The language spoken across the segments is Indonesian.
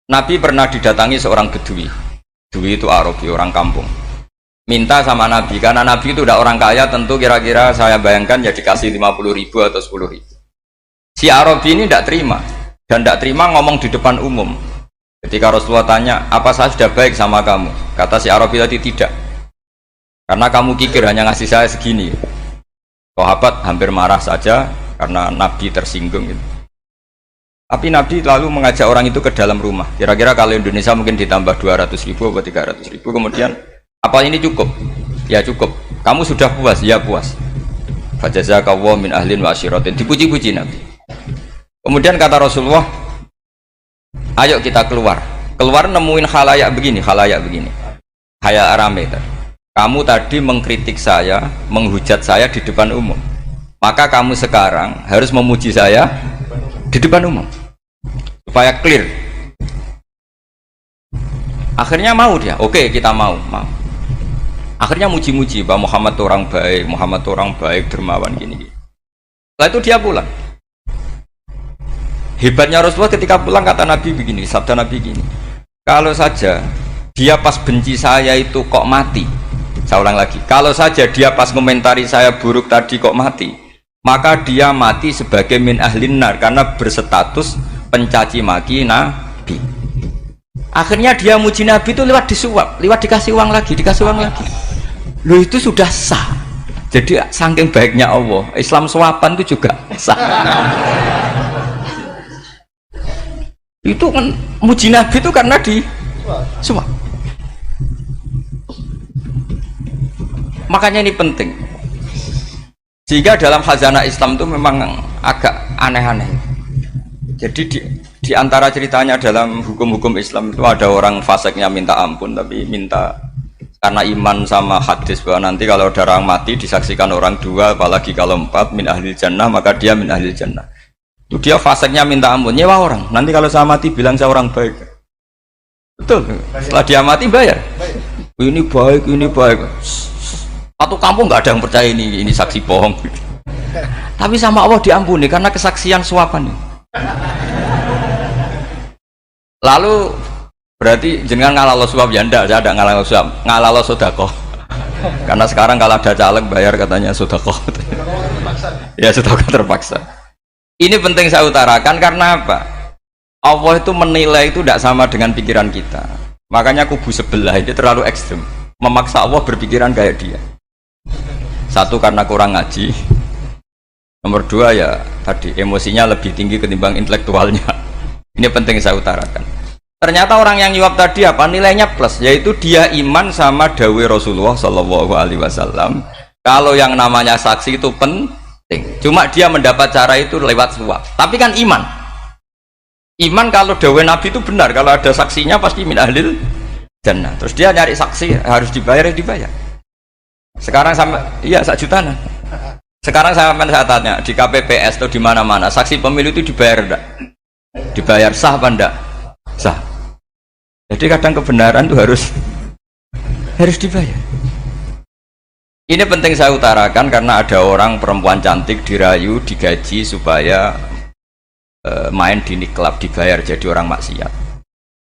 Nabi pernah didatangi seorang bedui. Bedui itu Arabi, orang kampung. Minta sama Nabi, karena Nabi itu udah orang kaya, tentu kira-kira saya bayangkan ya dikasih 50.000 atau 10.000. Si Arabi ini tidak terima, dan tidak terima ngomong di depan umum. Ketika Rasulullah tanya, apa saya sudah baik sama kamu? Kata si Arabi tadi, tidak. Karena kamu kikir hanya ngasih saya segini. Sahabat hampir marah saja karena Nabi tersinggung gitu. Tapi Nabi lalu mengajak orang itu ke dalam rumah. Kira-kira kalau Indonesia mungkin ditambah 200.000 atau 300.000. Kemudian, apa ini cukup? Ya cukup. Kamu sudah puas? Ya puas. Fajazakallahu min ahlin wa asyiratin. Dipuji-puji Nabi. Kemudian kata Rasulullah, ayo kita keluar. Keluar nemuin khalayak begini. Khalayak rame. Kamu tadi mengkritik saya, menghujat saya di depan umum. Maka kamu sekarang harus memuji saya di depan umum supaya clear. Akhirnya mau dia. Oke, kita mau. Akhirnya muji-muji bahwa Muhammad orang baik, dermawan gini. Setelah itu dia pulang. Hebatnya Rasulullah ketika pulang kata Nabi begini, sabda Nabi gini, kalau saja dia pas benci saya itu kok mati. Saya ulang lagi, kalau saja dia pas komentari saya buruk tadi kok mati, maka dia mati sebagai min ahlin nar karena berstatus pencaci maki Nabi. Akhirnya dia muji Nabi itu lewat disuap, lewat dikasih uang lagi. Loh itu sudah sah. Jadi saking baiknya Allah, Islam suapan itu juga sah. Itu kan muji Nabi itu karena di suap. Makanya ini penting. Jika dalam khazanah Islam itu memang agak aneh-aneh. Jadi di antara ceritanya dalam hukum-hukum Islam itu ada orang fasiknya minta ampun, tapi minta karena iman sama hadis bahwa nanti kalau ada orang mati disaksikan orang dua, apalagi kalau 4 min ahlil jannah, maka dia min ahlil jannah. Itu dia fasiknya minta ampun, nyewa orang. Nanti kalau saya mati bilang saya orang baik. Betul. Setelah dia mati bayar. Ini baik. Satu kampung nggak ada yang percaya ini saksi bohong. Tapi sama Allah diampuni karena kesaksian suapan. Lalu berarti jangan ngalalo suap ya ndak, saya ada ngalalo suap, ngalalo sodako. Karena sekarang kalau ada caleg bayar katanya sodako. Ya sodako terpaksa. Ini penting saya utarakan karena apa? Allah itu menilai itu tidak sama dengan pikiran kita. Makanya kubu sebelah ini terlalu ekstrim, memaksa Allah berpikiran kayak dia. Satu karena kurang ngaji, nomor dua ya tadi emosinya lebih tinggi ketimbang intelektualnya. Ini penting saya utarakan. Ternyata orang yang nyuap tadi apa nilainya plus, yaitu dia iman sama dawai Rasulullah Shallallahu Alaihi Wasallam. Kalau yang namanya saksi itu penting, cuma dia mendapat cara itu lewat suap. Tapi kan iman kalau dawai Nabi itu benar, kalau ada saksinya pasti min ahlil jannah. Terus dia nyari saksi harus dibayar. Sekarang sama iya 1 juta. Sekarang saya tanya di KPPS atau di mana-mana saksi pemilu itu dibayar enggak? Dibayar sah apa enggak? Sah. Jadi kadang kebenaran itu harus dibayar. Ini penting saya utarakan karena ada orang perempuan cantik dirayu, digaji supaya main di niklab, dibayar jadi orang maksiat.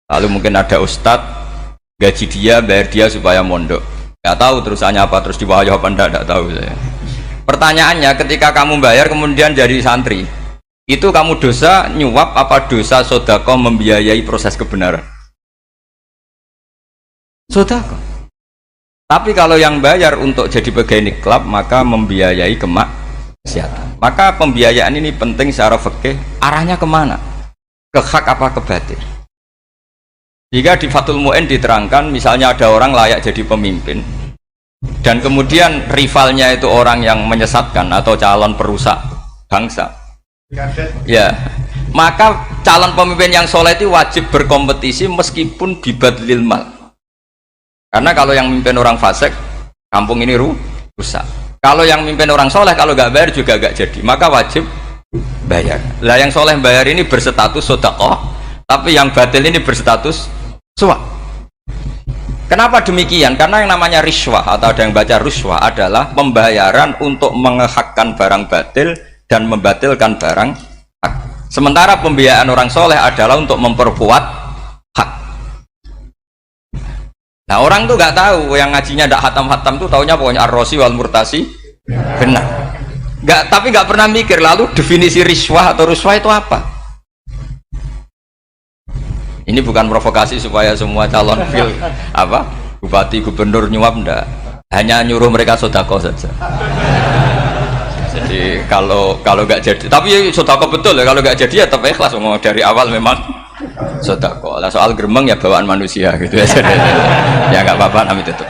Lalu mungkin ada ustadz gaji dia, bayar dia supaya mondok. Nggak tahu terusannya apa, terus diwayah apa enggak tahu saya. Pertanyaannya, ketika kamu bayar kemudian jadi santri, itu kamu dosa nyuap apa dosa sodako membiayai proses kebenaran? Sodako. Tapi kalau yang bayar untuk jadi pegawai niklab maka membiayai kemaksiatan. Maka pembiayaan ini penting secara fikih, arahnya kemana? Ke hak apa ke batil? Jika di Fathul Mu'in diterangkan misalnya ada orang layak jadi pemimpin dan kemudian rivalnya itu orang yang menyesatkan atau calon perusak bangsa, ya maka calon pemimpin yang soleh itu wajib berkompetisi meskipun bibadlil mal. Karena kalau yang mimpin orang fasik, kampung ini rusak. Kalau yang mimpin orang soleh, kalau nggak bayar juga nggak jadi, maka wajib bayar. Lah yang soleh bayar ini berstatus sedekah, tapi yang batil ini berstatus suap. Kenapa demikian? Karena yang namanya riswah atau ada yang baca ruswah adalah pembayaran untuk mengehakkan barang batil dan membatilkan barang hak. Sementara pembiayaan orang soleh adalah untuk memperkuat Nah orang tuh nggak tahu, yang ngajinya ndak hatam-hatam tuh taunya pokoknya ar-rosi wal murtasi benar. Tapi nggak pernah mikir lalu definisi riswah atau ruswah itu apa. Ini bukan provokasi supaya semua calon bupati gubernur nyuap, ndak, hanya nyuruh mereka sodako saja. Jadi kalau nggak jadi, tapi sodako betul ya, kalau nggak jadi ya tetap ikhlas, ngomong dari awal memang sodako. Soal gremeng ya bawaan manusia gitu ya. Ya nggak apa-apa, namanya itu.